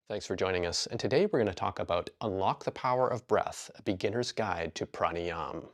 Thanks for joining us. And today we're going to talk about Unlock the Power of Breath, a beginner's guide to pranayama.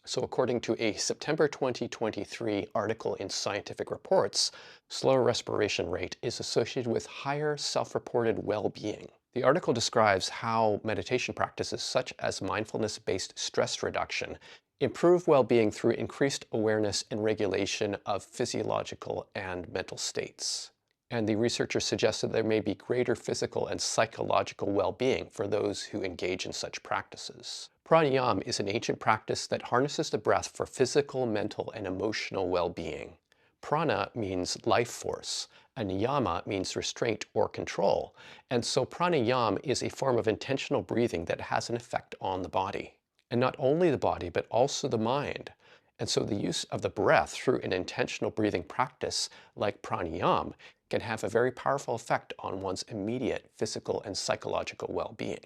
So according to a September 2023 article in Scientific Reports, slower respiration rate is associated with higher self-reported well-being. The article describes how meditation practices such as mindfulness-based stress reduction improve well-being through increased awareness and regulation of physiological and mental states. And the researchers suggested there may be greater physical and psychological well-being for those who engage in such practices. Pranayama is an ancient practice that harnesses the breath for physical, mental, and emotional well-being. Prana means life force, and yama means restraint or control, and so pranayama is a form of intentional breathing that has an effect on the body. And not only the body, but also the mind. And so the use of the breath through an intentional breathing practice like pranayama can have a very powerful effect on one's immediate physical and psychological well-being.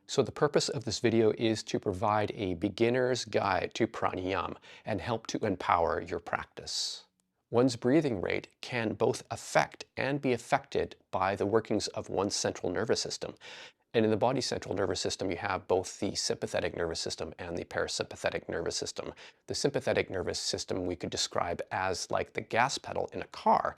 So the purpose of this video is to provide a beginner's guide to pranayama and help to empower your practice. One's breathing rate can both affect and be affected by the workings of one's central nervous system. And in the body's central nervous system, you have both the sympathetic nervous system and the parasympathetic nervous system. The sympathetic nervous system we could describe as like the gas pedal in a car.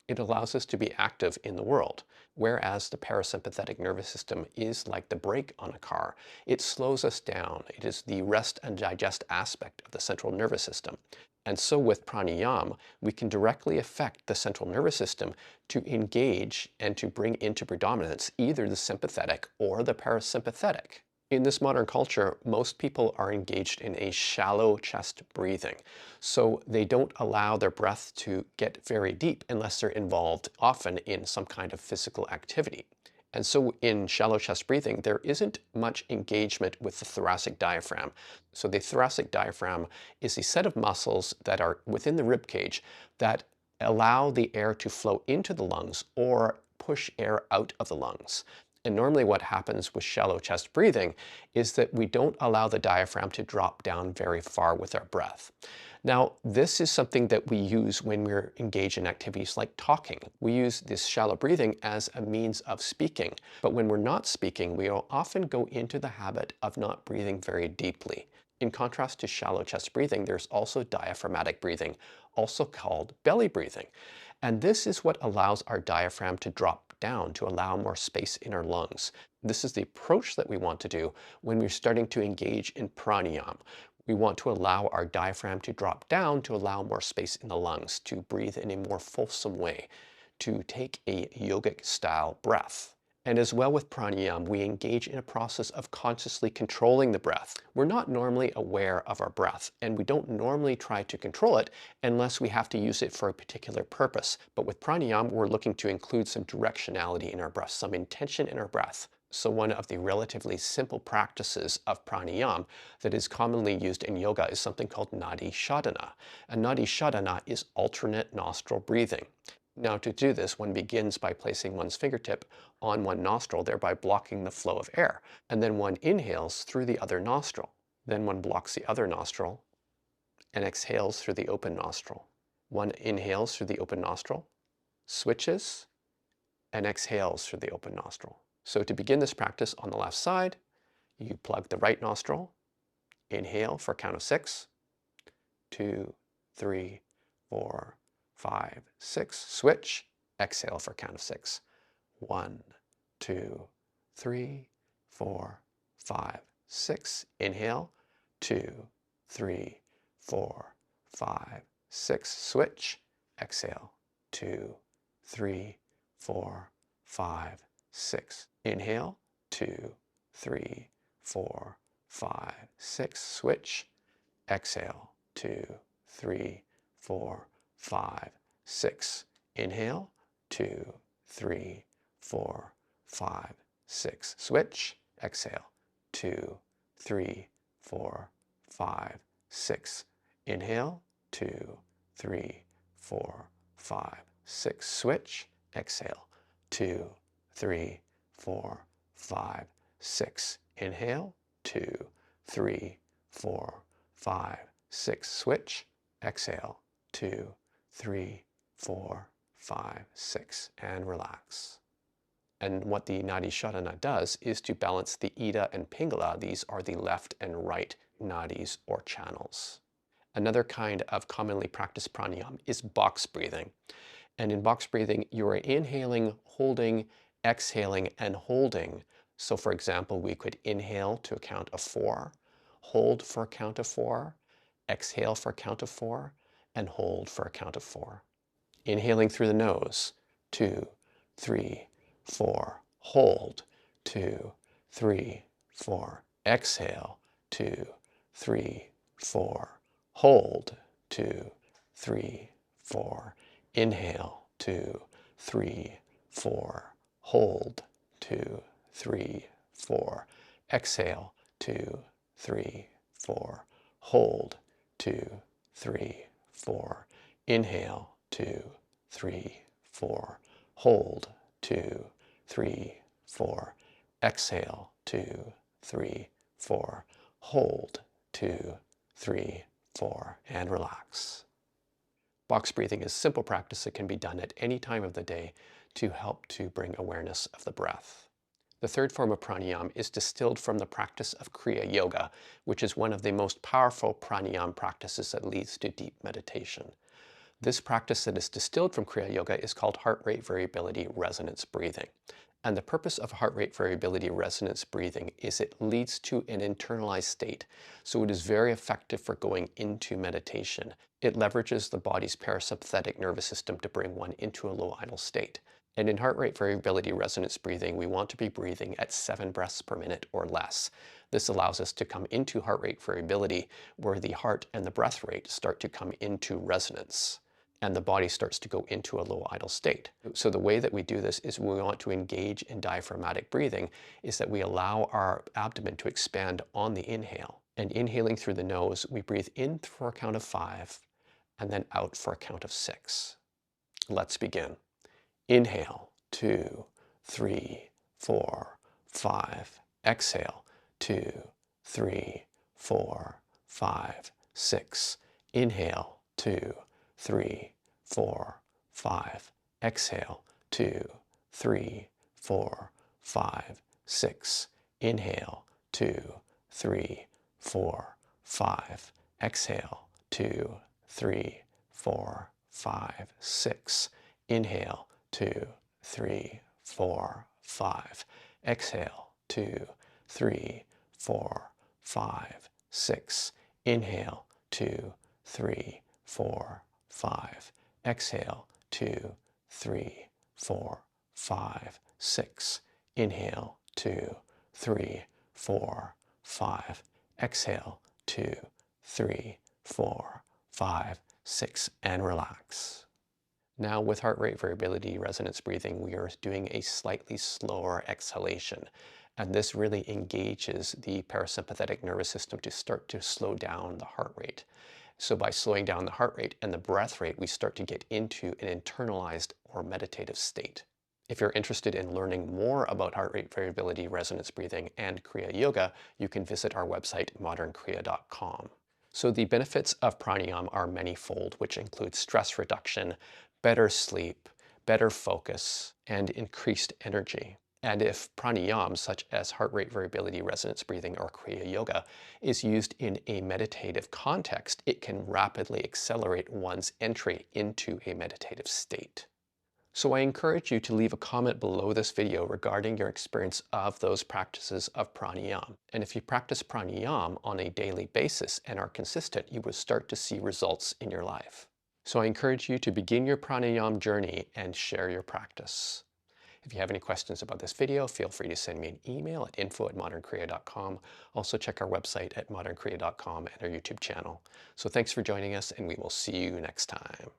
It allows us to be active in the world, whereas the parasympathetic nervous system is like the brake on a car. It slows us down. It is the rest and digest aspect of the central nervous system. And so with pranayama, we can directly affect the central nervous system to engage and to bring into predominance either the sympathetic or the parasympathetic. In this modern culture, most people are engaged in a shallow chest breathing. So they don't allow their breath to get very deep unless they're involved often in some kind of physical activity. And so in shallow chest breathing, there isn't much engagement with the thoracic diaphragm. So the thoracic diaphragm is a set of muscles that are within the rib cage that allow the air to flow into the lungs or push air out of the lungs. And normally what happens with shallow chest breathing is that we don't allow the diaphragm to drop down very far with our breath. Now, this is something that we use when we're engaged in activities like talking. We use this shallow breathing as a means of speaking. But when we're not speaking, we will often go into the habit of not breathing very deeply. In contrast to shallow chest breathing, there's also diaphragmatic breathing, also called belly breathing. And this is what allows our diaphragm to drop down to allow more space in our lungs. This is the approach that we want to do when we're starting to engage in pranayama. We want to allow our diaphragm to drop down to allow more space in the lungs, to breathe in a more fulsome way, to take a yogic style breath. And as well with pranayama, we engage in a process of consciously controlling the breath. We're not normally aware of our breath, and we don't normally try to control it unless we have to use it for a particular purpose. But with pranayama, we're looking to include some directionality in our breath, some intention in our breath. So one of the relatively simple practices of pranayama that is commonly used in yoga is something called nadi shodhana. And nadi shodhana is alternate nostril breathing. Now to do this, one begins by placing one's fingertip on one nostril, thereby blocking the flow of air. And then one inhales through the other nostril. Then one blocks the other nostril and exhales through the open nostril. One inhales through the open nostril, switches, and exhales through the open nostril. So to begin this practice on the left side, you plug the right nostril, inhale for a count of 6, 2, 3, 4, 5, 6, switch, exhale for a count of 6. 1, 2, 3, 4, 5, 6. Inhale, 2, 3, 4, 5, 6. Switch, exhale, 2, 3, 4, 5, 6. Inhale, 2, 3, 4, 5, 6. Switch, exhale, 2, 3, 4, 5, 6. Inhale, 2, 3, 4, 5, 6. Switch, exhale, 2, 3, 4, 5, 6. Inhale, 2, 3, 4, 5, 6. Switch, exhale, 2, 3, 4, 5, 6. Inhale, 2, 3, 4, 5, 6. Switch, exhale, 2, 3, 4, 5, 6, and relax. And what the Nadi Shodhana does is to balance the Ida and Pingala. These are the left and right nadis or channels. Another kind of commonly practiced pranayama is box breathing. And in box breathing, you are inhaling, holding, exhaling, and holding. So for example, we could inhale to a count of 4, hold for a count of 4, exhale for a count of 4, and hold for a count of 4. Inhaling through the nose, 2, 3, 4, hold, 2, 3, 4, exhale, 2, 3, 4, hold, 2, 3, 4, inhale, 2, 3, 4, hold, 2, 3, 4, exhale, 2, 3, 4, hold, 2, 3, 4, inhale, 2, 3, 4, hold, 2, 3, 4, exhale, 2, 3, 4, hold, 2, 3, 4, and relax. Box breathing is a simple practice that can be done at any time of the day to help to bring awareness of the breath. The third form of pranayama is distilled from the practice of Kriya Yoga, which is one of the most powerful pranayama practices that leads to deep meditation. This practice that is distilled from Kriya Yoga is called heart rate variability resonance breathing. And the purpose of heart rate variability resonance breathing is it leads to an internalized state. So it is very effective for going into meditation. It leverages the body's parasympathetic nervous system to bring one into a low idle state. And in heart rate variability resonance breathing, we want to be breathing at 7 breaths per minute or less. This allows us to come into heart rate variability where the heart and the breath rate start to come into resonance, and the body starts to go into a low idle state. So the way that we do this is we want to engage in diaphragmatic breathing, is that we allow our abdomen to expand on the inhale. And inhaling through the nose, we breathe in for a count of 5, and then out for a count of 6. Let's begin. Inhale, 2, 3, 4, 5. Exhale, 2, 3, 4, 5, 6. Inhale, 2, 3, 4, 5. Exhale, 2, 3, 4, 5, 6. Inhale, 2, 3, 4, 5. Exhale, 2, 3, 4, 5, 6. Inhale, 2, 3, 4, 5. Exhale, 2, 3, 4, 5, 6. Inhale, 2, 3, 4, 5. Exhale, 2, 3, 4, 5, 6. Inhale, 2, 3, 4, 5. Exhale, 2, 3, 4, 5, 6, and relax. Now with heart rate variability resonance breathing, we are doing a slightly slower exhalation. And this really engages the parasympathetic nervous system to start to slow down the heart rate. So by slowing down the heart rate and the breath rate, we start to get into an internalized or meditative state. If you're interested in learning more about heart rate variability resonance breathing and Kriya Yoga, you can visit our website, modernkriya.com. So the benefits of pranayama are manyfold, which include stress reduction, better sleep, better focus, and increased energy. And if pranayama, such as heart rate variability resonance breathing or Kriya Yoga, is used in a meditative context, it can rapidly accelerate one's entry into a meditative state. So I encourage you to leave a comment below this video regarding your experience of those practices of pranayama. And if you practice pranayama on a daily basis and are consistent, you will start to see results in your life. So I encourage you to begin your pranayama journey and share your practice. If you have any questions about this video, feel free to send me an email at info@modernkriya.com. Also check our website at modernkriya.com and our YouTube channel. So thanks for joining us, and we will see you next time.